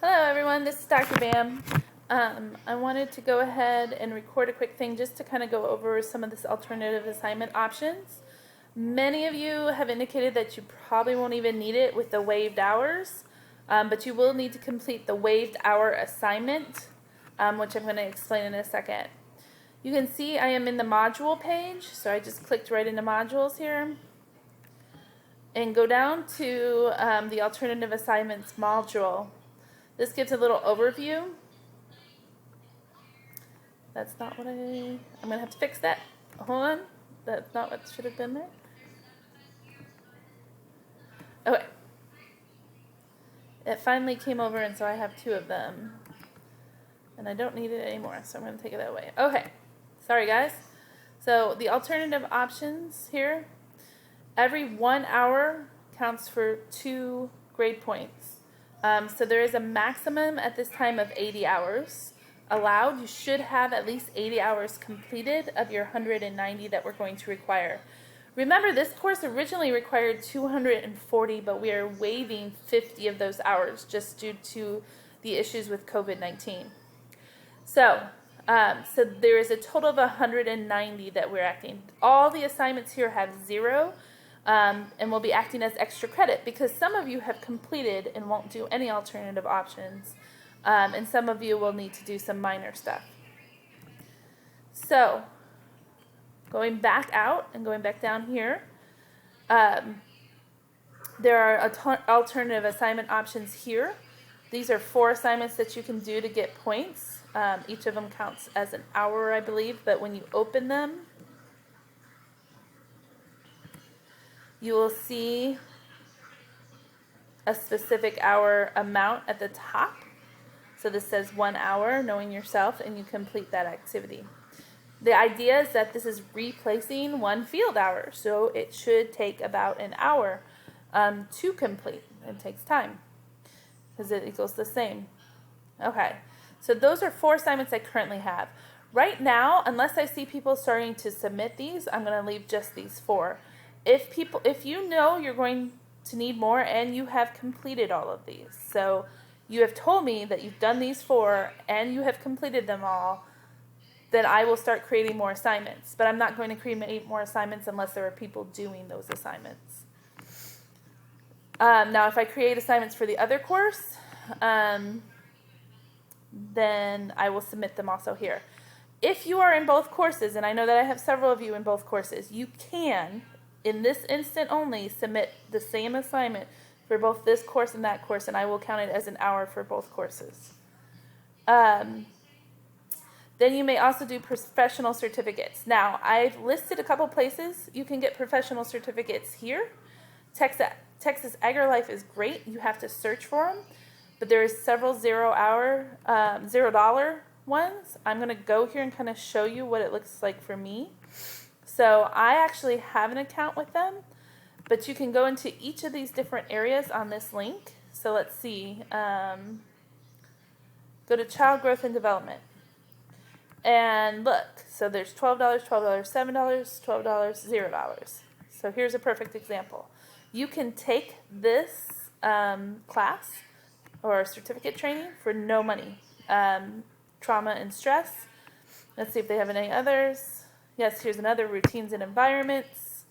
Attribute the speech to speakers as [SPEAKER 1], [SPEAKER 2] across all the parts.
[SPEAKER 1] Hello everyone, this is Dr. Bam. I wanted to go ahead and record a quick thing just to kind of go over some of this alternative assignment options. Many of you have indicated that you probably won't even need it with the waived hours, but you will need to complete the waived hour assignment, which I'm going to explain in a second. You can see I am in the module page, so I just clicked right into modules here. And go down to the alternative assignments module. This gives a little overview. That's not what I'm going to have to fix that. Hold on. That's not what should have been there. Okay. It finally came over, and so I have two of them. And I don't need it anymore, so I'm going to take it away. Okay. Sorry, guys. So the alternative options here, every 1 hour counts for 2 grade points. So there is a maximum at this time of 80 hours allowed. You should have at least 80 hours completed of your 190 that we're going to require. Remember, this course originally required 240, but we are waiving 50 of those hours just due to the issues with COVID-19. So there is a total of 190 that we're acting. All the assignments here have 0. And will be acting as extra credit because some of you have completed and won't do any alternative options, and some of you will need to do some minor stuff. So, going back out and going back down here, there are alternative assignment options here. These are 4 assignments that you can do to get points. Each of them counts as an hour, I believe, but when you open them, you will see a specific hour amount at the top. So this says 1 hour, knowing yourself, and you complete that activity. The idea is that this is replacing 1 field hour, so it should take about an hour to complete. It takes time because it equals the same. Okay, so those are 4 assignments I currently have. Right now, unless I see people starting to submit these, I'm going to leave just these 4. If you know you're going to need more and you have completed all of these, so you have told me that you've done these 4 and you have completed them all, then I will start creating more assignments. But I'm not going to create more assignments unless there are people doing those assignments. Now, if I create assignments for the other course, then I will submit them also here. If you are in both courses, and I know that I have several of you in both courses, you can, in this instant only, submit the same assignment for both this course and that course, and I will count it as an hour for both courses. Then you may also do professional certificates. Now, I've listed a couple places you can get professional certificates here. Texas AgriLife is great. You have to search for them, but there's several $0 ones. I'm going to go here and kind of show you what it looks like for me. So I actually have an account with them, but you can go into each of these different areas on this link. So let's see. Go to Child Growth and Development. And look, so there's $12, $12, $7, $12, $0. So here's a perfect example. You can take this class or certificate training for no money. Trauma and stress. Let's see if they have any others. Yes, here's another, routines and environments.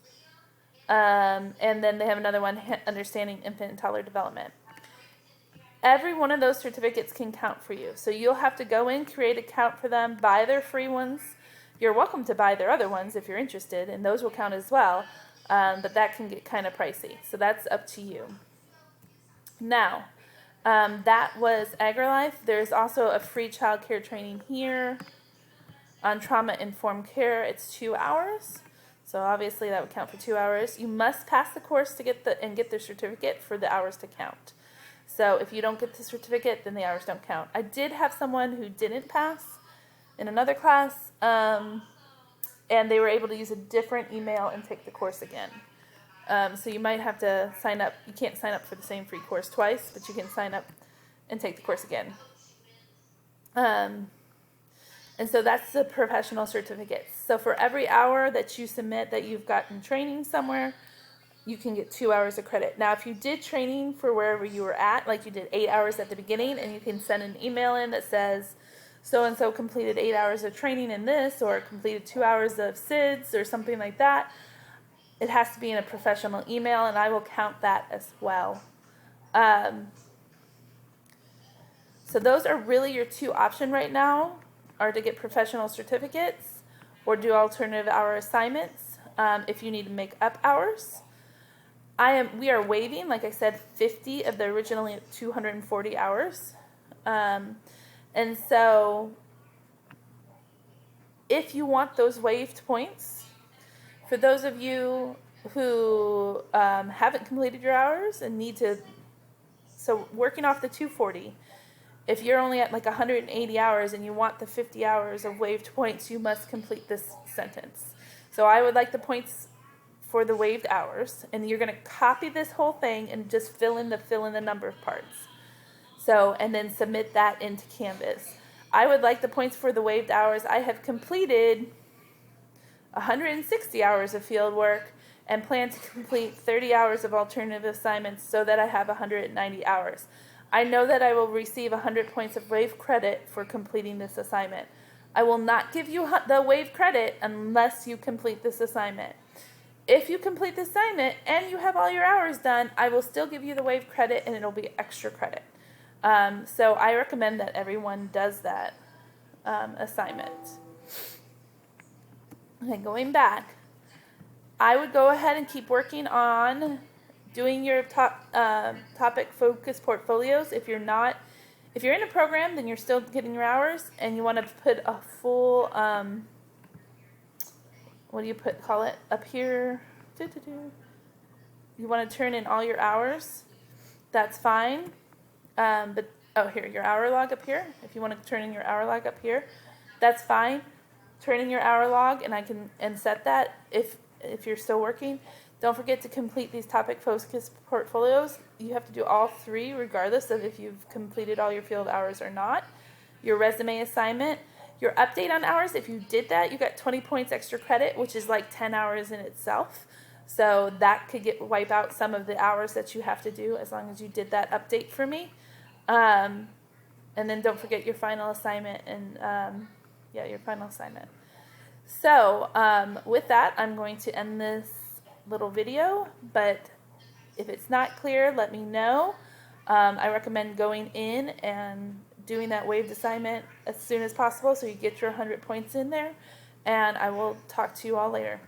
[SPEAKER 1] And then they have another one, understanding infant and toddler development. Every one of those certificates can count for you. So you'll have to go in, create an account for them, buy their free ones. You're welcome to buy their other ones if you're interested, and those will count as well. But that can get kind of pricey. So that's up to you. Now, that was AgriLife. There's also a free child care training here. On trauma-informed care, it's 2 hours. So obviously that would count for 2 hours. You must pass the course to get the certificate for the hours to count. So if you don't get the certificate, then the hours don't count. I did have someone who didn't pass in another class, and they were able to use a different email and take the course again. So you might have to sign up. You can't sign up for the same free course twice, but you can sign up and take the course again. And so that's the professional certificates. So for every hour that you submit that you've gotten training somewhere, you can get 2 hours of credit. Now, if you did training for wherever you were at, like you did 8 hours at the beginning, and you can send an email in that says, so-and-so completed 8 hours of training in this, or completed 2 hours of SIDS, or something like that, it has to be in a professional email, and I will count that as well. So those are really your two options right now, are to get professional certificates or do alternative hour assignments if you need to make up hours. We are waiving, like I said, 50 of the originally 240 hours. And so if you want those waived points, for those of you who haven't completed your hours and need to, so working off the 240, if you're only at like 180 hours and you want the 50 hours of waived points, you must complete this sentence. So I would like the points for the waived hours, and you're going to copy this whole thing and just fill in the number of parts. So, and then submit that into Canvas. I would like the points for the waived hours. I have completed 160 hours of field work and plan to complete 30 hours of alternative assignments so that I have 190 hours. I know that I will receive 100 points of waive credit for completing this assignment. I will not give you the waive credit unless you complete this assignment. If you complete the assignment and you have all your hours done, I will still give you the waive credit and it'll be extra credit. So I recommend that everyone does that assignment. Okay, going back, I would go ahead and keep working on doing your topic focus portfolios. If you're in a program, then you're still getting your hours, and you want to put a full, call it up here. You want to turn in all your hours. That's fine. Here, your hour log up here. If you want to turn in your hour log up here, that's fine. Turn in your hour log, and I can set that if you're still working. Don't forget to complete these topic focus portfolios. You have to do all three regardless of if you've completed all your field hours or not. Your resume assignment, your update on hours, if you did that, you got 20 points extra credit, which is like 10 hours in itself. So that could wipe out some of the hours that you have to do as long as you did that update for me. And then don't forget your final assignment and your final assignment. So with that, I'm going to end this little video, but if it's not clear, let me know. I recommend going in and doing that waived assignment as soon as possible so you get your 100 points in there, and I will talk to you all later.